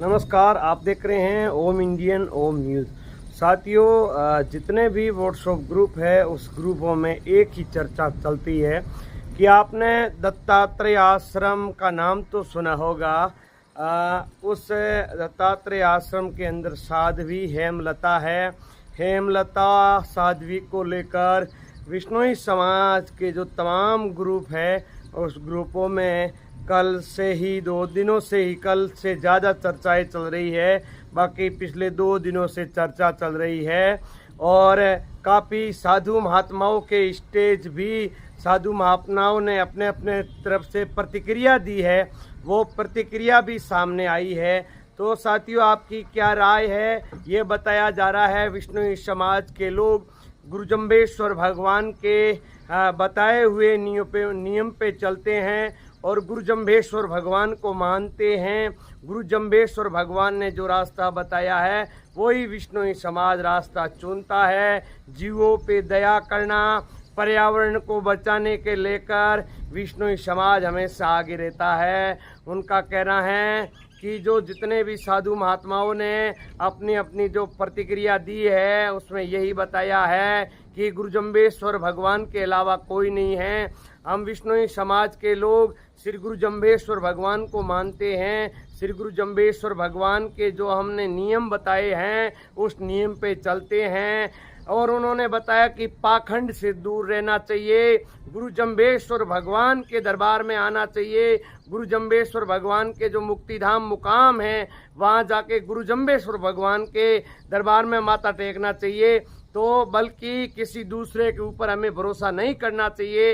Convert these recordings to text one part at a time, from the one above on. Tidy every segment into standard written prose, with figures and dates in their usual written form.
नमस्कार, आप देख रहे हैं ओम इंडियन ओम न्यूज़। साथियों, जितने भी व्हाट्सएप ग्रुप है उस ग्रुपों में एक ही चर्चा चलती है कि आपने दत्तात्रेय आश्रम का नाम तो सुना होगा। उस दत्तात्रेय आश्रम के अंदर साध्वी हेमलता है। हेमलता साध्वी को लेकर विश्नोई समाज के जो तमाम ग्रुप है उस ग्रुपों में कल से ही 2 दिनों से ही कल से ज़्यादा चर्चाएं चल रही है। बाकी पिछले 2 दिनों से चर्चा चल रही है और काफ़ी साधु महात्माओं के स्टेज भी साधु महात्माओं ने अपने अपने तरफ से प्रतिक्रिया दी है, वो प्रतिक्रिया भी सामने आई है। तो साथियों, आपकी क्या राय है ये बताया जा रहा है। विष्णु समाज के लोग गुरु जम्बेश्वर भगवान के बताए हुए नियम पे चलते हैं और गुरु जम्बेश्वर भगवान को मानते हैं। गुरु जम्बेश्वर भगवान ने जो रास्ता बताया है वही विष्णु समाज रास्ता चुनता है। जीवों पे दया करना, पर्यावरण को बचाने के लेकर विष्णु समाज हमेशा आगे रहता है। उनका कहना है कि जो जितने भी साधु महात्माओं ने अपनी अपनी जो प्रतिक्रिया दी है उसमें यही बताया है कि गुरु जम्बेश्वर भगवान के अलावा कोई नहीं है। हम विष्णु समाज के लोग श्री गुरु जम्बेश्वर भगवान को मानते हैं। श्री गुरु जम्बेश्वर भगवान के जो हमने नियम बताए हैं उस नियम पे चलते हैं। और उन्होंने बताया कि पाखंड से दूर रहना चाहिए, गुरु जम्बेश्वर भगवान के दरबार में आना चाहिए। गुरु जम्बेश्वर भगवान के जो मुक्तिधाम मुकाम है वहाँ जाके गुरु जम्बेश्वर भगवान के दरबार में माथा टेकना चाहिए। तो बल्कि किसी दूसरे के ऊपर हमें भरोसा नहीं करना चाहिए।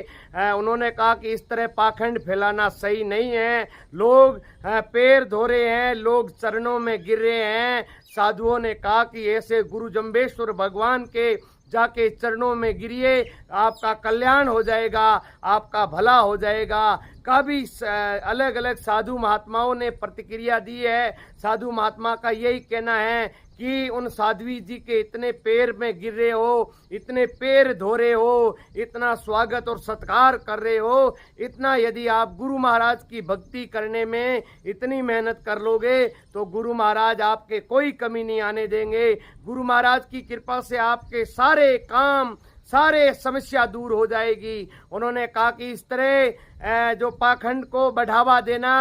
उन्होंने कहा कि इस तरह पाखंड फैलाना सही नहीं है। लोग पैर धो रहे हैं, लोग चरणों में गिर रहे हैं। साधुओं ने कहा कि ऐसे गुरु जम्बेश्वर भगवान के जाके चरणों में गिरिए, आपका कल्याण हो जाएगा, आपका भला हो जाएगा। काफ़ी अलग अलग साधु महात्माओं ने प्रतिक्रिया दी है। साधु महात्मा का यही कहना है कि उन साध्वी जी के इतने पैर में गिर रहे हो, इतने पैर धो रहे हो, इतना स्वागत और सत्कार कर रहे हो, इतना यदि आप गुरु महाराज की भक्ति करने में इतनी मेहनत कर लोगे तो गुरु महाराज आपके कोई कमी नहीं आने देंगे। गुरु महाराज की कृपा से आपके सारे काम सारे समस्या दूर हो जाएगी। उन्होंने कहा कि इस तरह जो पाखंड को बढ़ावा देना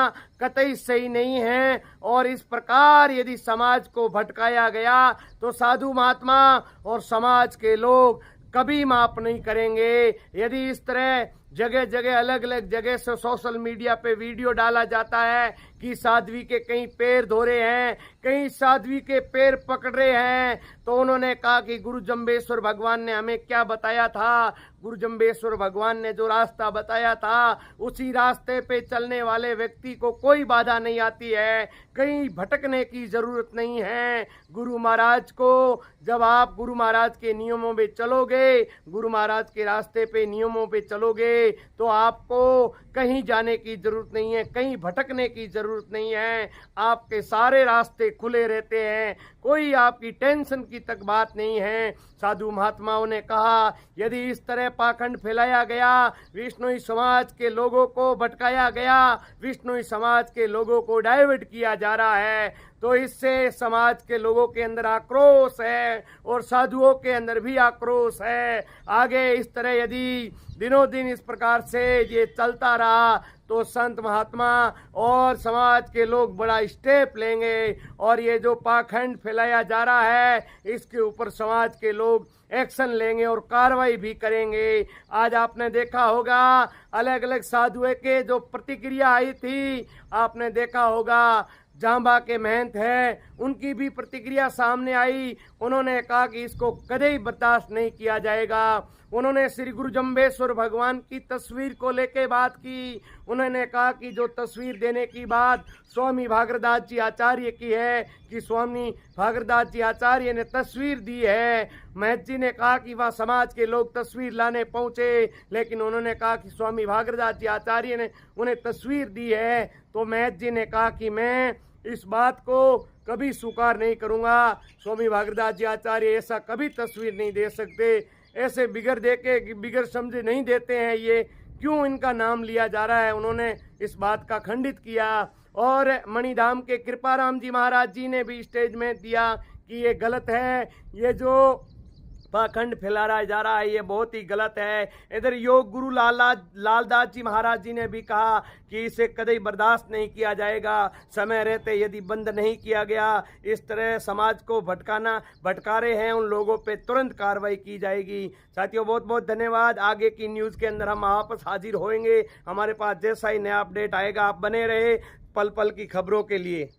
कतई सही नहीं है और इस प्रकार यदि समाज को भटकाया गया तो साधु महात्मा और समाज के लोग कभी माफ नहीं करेंगे। यदि इस तरह जगह जगह अलग अलग जगह से सोशल मीडिया पे वीडियो डाला जाता है कि साध्वी के कहीं पैर धो रहे हैं, कहीं साध्वी के पैर पकड़ रहे हैं, तो उन्होंने कहा कि गुरु जम्बेश्वर भगवान ने हमें क्या बताया था। गुरु जम्बेश्वर भगवान ने जो रास्ता बताया था उसी रास्ते पे चलने वाले व्यक्ति को कोई बाधा नहीं आती है, कहीं भटकने की जरूरत नहीं है। गुरु महाराज को जब आप गुरु महाराज के नियमों में चलोगे, गुरु महाराज के रास्ते पे नियमों पे चलोगे तो आपको कहीं जाने की जरूरत नहीं है, कहीं भटकने की जरूरत नहीं है। आपके सारे रास्ते खुले रहते हैं, कोई आपकी टेंशन की तक बात नहीं है। साधु महात्माओं ने कहा यदि इस तरह पाखंड फैलाया गया, विष्णु समाज के लोगों को भटकाया गया, विष्णु समाज के लोगों को डाइवर्ट किया जा रहा है, तो इससे समाज के लोगों के अंदर आक्रोश है और साधुओं के अंदर भी आक्रोश है। आगे इस तरह यदि दिनों दिन इस प्रकार से ये चलता रहा तो संत महात्मा और समाज के लोग बड़ा स्टेप लेंगे और ये जो पाखंड फैलाया जा रहा है इसके ऊपर समाज के लोग एक्शन लेंगे और कार्रवाई भी करेंगे। आज आपने देखा होगा अलग अलग साधुओं के जो प्रतिक्रिया आई थी, आपने देखा होगा जांबा के महंत हैं उनकी भी प्रतिक्रिया सामने आई। उन्होंने कहा कि इसको कभी बर्दाश्त नहीं किया जाएगा। उन्होंने श्री गुरु जम्बेश्वर भगवान की तस्वीर को लेके बात की। उन्होंने कहा कि जो तस्वीर देने की बात स्वामी भागरदास जी आचार्य की है कि स्वामी भागरदास जी आचार्य ने तस्वीर दी है। महंत जी ने कहा कि वहाँ समाज के लोग तस्वीर लाने पहुंचे, लेकिन उन्होंने कहा कि स्वामी भागरदास जी आचार्य ने उन्हें तस्वीर दी है। तो महंत जी ने कहा कि मैं इस बात को कभी स्वीकार नहीं करूंगा। स्वामी भागरदास जी आचार्य ऐसा कभी तस्वीर नहीं दे सकते, ऐसे बिगड़ दे के बिगड़ समझे नहीं देते हैं, ये क्यों इनका नाम लिया जा रहा है। उन्होंने इस बात का खंडित किया और मणिधाम के कृपाराम जी महाराज जी ने भी स्टेज में दिया कि ये गलत है, ये जो पाखंड फैलाया जा रहा है ये बहुत ही गलत है। इधर योग गुरु लालदास जी महाराज जी ने भी कहा कि इसे कभी बर्दाश्त नहीं किया जाएगा, समय रहते यदि बंद नहीं किया गया, इस तरह समाज को भटका रहे हैं उन लोगों पे तुरंत कार्रवाई की जाएगी। साथियों बहुत बहुत धन्यवाद। आगे की न्यूज़ के अंदर हम वापस हाजिर होंगे। हमारे पास जैसा ही नया अपडेट आएगा आप बने रहे पल पल की खबरों के लिए।